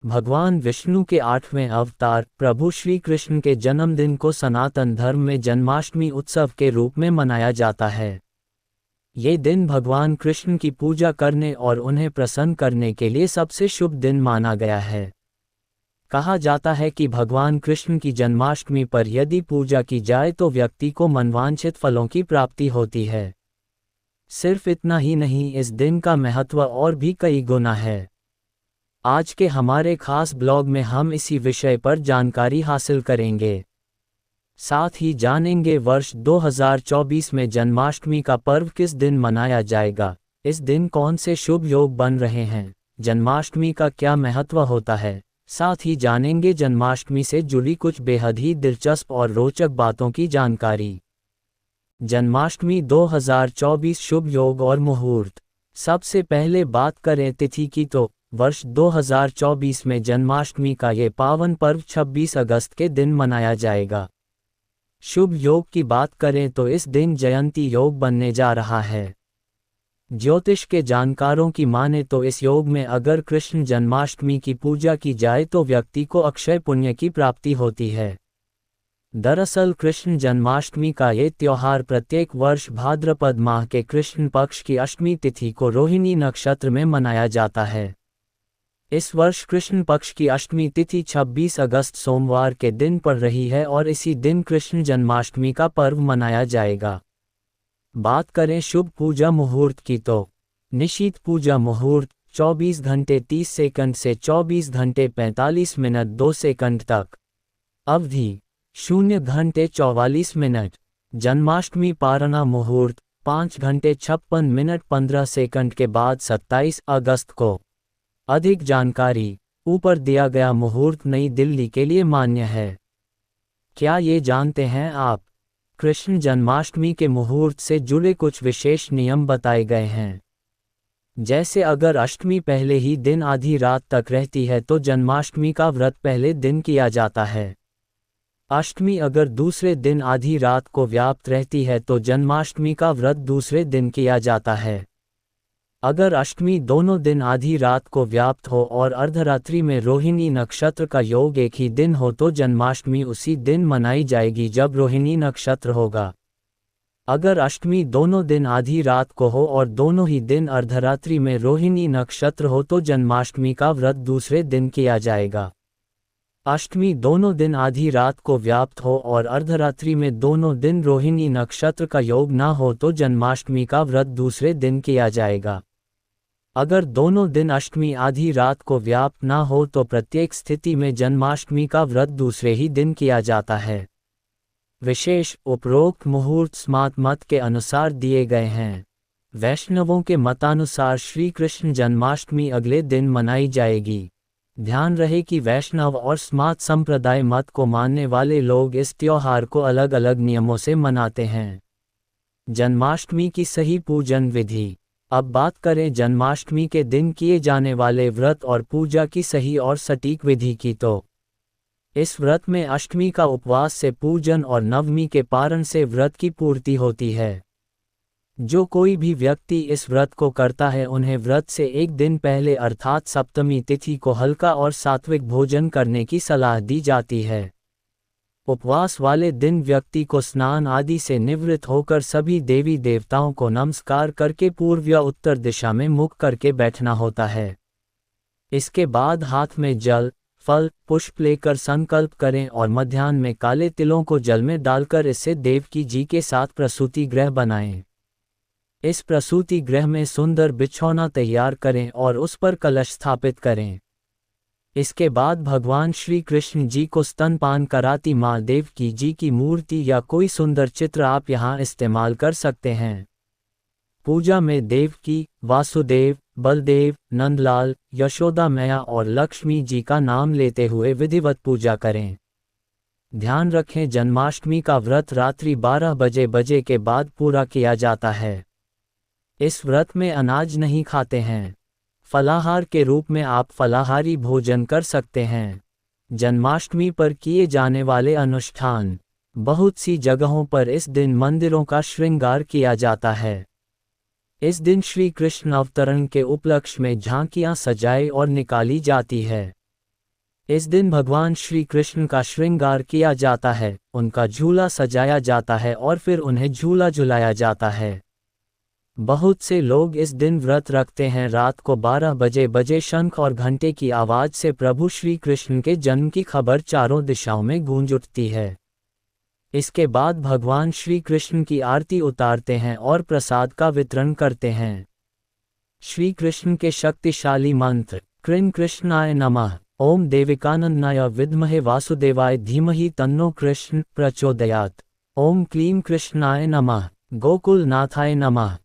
भगवान विष्णु के 8वें अवतार प्रभु श्री कृष्ण के जन्मदिन को सनातन धर्म में जन्माष्टमी उत्सव के रूप में मनाया जाता है। ये दिन भगवान कृष्ण की पूजा करने और उन्हें प्रसन्न करने के लिए सबसे शुभ दिन माना गया है। कहा जाता है कि भगवान कृष्ण की जन्माष्टमी पर यदि पूजा की जाए तो व्यक्ति को मनवांछित फलों की प्राप्ति होती है। सिर्फ इतना ही नहीं, इस दिन का महत्व और भी कई गुना है। आज के हमारे खास ब्लॉग में हम इसी विषय पर जानकारी हासिल करेंगे। साथ ही जानेंगे वर्ष 2024 में जन्माष्टमी का पर्व किस दिन मनाया जाएगा, इस दिन कौन से शुभ योग बन रहे हैं, जन्माष्टमी का क्या महत्व होता है। साथ ही जानेंगे जन्माष्टमी से जुड़ी कुछ बेहद ही दिलचस्प और रोचक बातों की जानकारी। जन्माष्टमी 2024 शुभ योग और मुहूर्त। सबसे पहले बात करें तिथि की तो वर्ष 2024 में जन्माष्टमी का ये पावन पर्व 26 अगस्त के दिन मनाया जाएगा। शुभ योग की बात करें तो इस दिन जयंती योग बनने जा रहा है। ज्योतिष के जानकारों की माने तो इस योग में अगर कृष्ण जन्माष्टमी की पूजा की जाए तो व्यक्ति को अक्षय पुण्य की प्राप्ति होती है। दरअसल कृष्ण जन्माष्टमी का ये त्योहार प्रत्येक वर्ष भाद्रपद माह के कृष्ण पक्ष की अष्टमी तिथि को रोहिणी नक्षत्र में मनाया जाता है। इस वर्ष कृष्ण पक्ष की अष्टमी तिथि 26 अगस्त सोमवार के दिन पड़ रही है और इसी दिन कृष्ण जन्माष्टमी का पर्व मनाया जाएगा। बात करें शुभ पूजा मुहूर्त की तो निशीत पूजा मुहूर्त 24 घंटे 30 सेकंड से 24 घंटे 45 मिनट 2 सेकंड तक। अवधि 0 घंटे 44 मिनट। जन्माष्टमी पारणा मुहूर्त 5 घंटे 56 मिनट 15 सेकंड के बाद 27 अगस्त को। अधिक जानकारी ऊपर दिया गया मुहूर्त नई दिल्ली के लिए मान्य है। क्या ये जानते हैं आप, कृष्ण जन्माष्टमी के मुहूर्त से जुड़े कुछ विशेष नियम बताए गए हैं। जैसे अगर अष्टमी पहले ही दिन आधी रात तक रहती है तो जन्माष्टमी का व्रत पहले दिन किया जाता है। अष्टमी अगर दूसरे दिन आधी रात को व्याप्त रहती है तो जन्माष्टमी का व्रत दूसरे दिन किया जाता है। अगर अष्टमी दोनों दिन आधी रात को व्याप्त हो और अर्धरात्रि में रोहिणी नक्षत्र का योग एक ही दिन हो तो जन्माष्टमी उसी दिन मनाई जाएगी जब रोहिणी नक्षत्र होगा। अगर अष्टमी दोनों दिन आधी रात को हो और दोनों ही दिन अर्धरात्रि में रोहिणी नक्षत्र हो तो जन्माष्टमी का व्रत दूसरे दिन किया जाएगा। अष्टमी दोनों दिन आधी रात को व्याप्त हो और अर्धरात्रि में दोनों दिन रोहिणी नक्षत्र का योग ना हो तो जन्माष्टमी का व्रत दूसरे दिन किया जाएगा। अगर दोनों दिन अष्टमी आधी रात को व्याप्त ना हो तो प्रत्येक स्थिति में जन्माष्टमी का व्रत दूसरे ही दिन किया जाता है। विशेष उपरोक्त मुहूर्त स्मार्त मत के अनुसार दिए गए हैं। वैष्णवों के मतानुसार श्री कृष्ण जन्माष्टमी अगले दिन मनाई जाएगी। ध्यान रहे कि वैष्णव और स्मार्त संप्रदाय मत को मानने वाले लोग इस त्योहार को अलग अलग नियमों से मनाते हैं। जन्माष्टमी की सही पूजन विधि। अब बात करें जन्माष्टमी के दिन किए जाने वाले व्रत और पूजा की सही और सटीक विधि की तो इस व्रत में अष्टमी का उपवास से पूजन और नवमी के पारण से व्रत की पूर्ति होती है। जो कोई भी व्यक्ति इस व्रत को करता है उन्हें व्रत से एक दिन पहले अर्थात सप्तमी तिथि को हल्का और सात्विक भोजन करने की सलाह दी जाती है। उपवास वाले दिन व्यक्ति को स्नान आदि से निवृत्त होकर सभी देवी देवताओं को नमस्कार करके पूर्व या उत्तर दिशा में मुख करके बैठना होता है। इसके बाद हाथ में जल, फल, पुष्प लेकर संकल्प करें और मध्याह्न में काले तिलों को जल में डालकर इससे देवकी जी के साथ प्रसूति गृह बनाएं। इस प्रसूति गृह में सुंदर बिछौना तैयार करें और उस पर कलश स्थापित करें। इसके बाद भगवान श्री कृष्ण जी को स्तनपान कराती माँ देवकी जी की मूर्ति या कोई सुंदर चित्र आप यहाँ इस्तेमाल कर सकते हैं। पूजा में देवकी, वासुदेव, बलदेव, नंदलाल, यशोदा मैया और लक्ष्मी जी का नाम लेते हुए विधिवत पूजा करें। ध्यान रखें जन्माष्टमी का व्रत रात्रि 12 बजे के बाद पूरा किया जाता है। इस व्रत में अनाज नहीं खाते हैं। फलाहार के रूप में आप फलाहारी भोजन कर सकते हैं। जन्माष्टमी पर किए जाने वाले अनुष्ठान। बहुत सी जगहों पर इस दिन मंदिरों का श्रृंगार किया जाता है। इस दिन श्री कृष्ण अवतरण के उपलक्ष्य में झांकियां सजाई और निकाली जाती है। इस दिन भगवान श्री कृष्ण का श्रृंगार किया जाता है, उनका झूला सजाया जाता है और फिर उन्हें झूला झुलाया जाता है। बहुत से लोग इस दिन व्रत रखते हैं। रात को 12 बजे शंख और घंटे की आवाज से प्रभु श्री कृष्ण के जन्म की खबर चारों दिशाओं में गूंज उठती है। इसके बाद भगवान श्री कृष्ण की आरती उतारते हैं और प्रसाद का वितरण करते हैं। श्री कृष्ण के शक्तिशाली मंत्र कृं कृष्णाय नमः, ओम देविकानंदनाय विद्महे वासुदेवाय धीमहि तन्नो कृष्ण प्रचोदयात्, ओम क्लीं कृष्णाय नमः, गोकुलनाथाय नमः।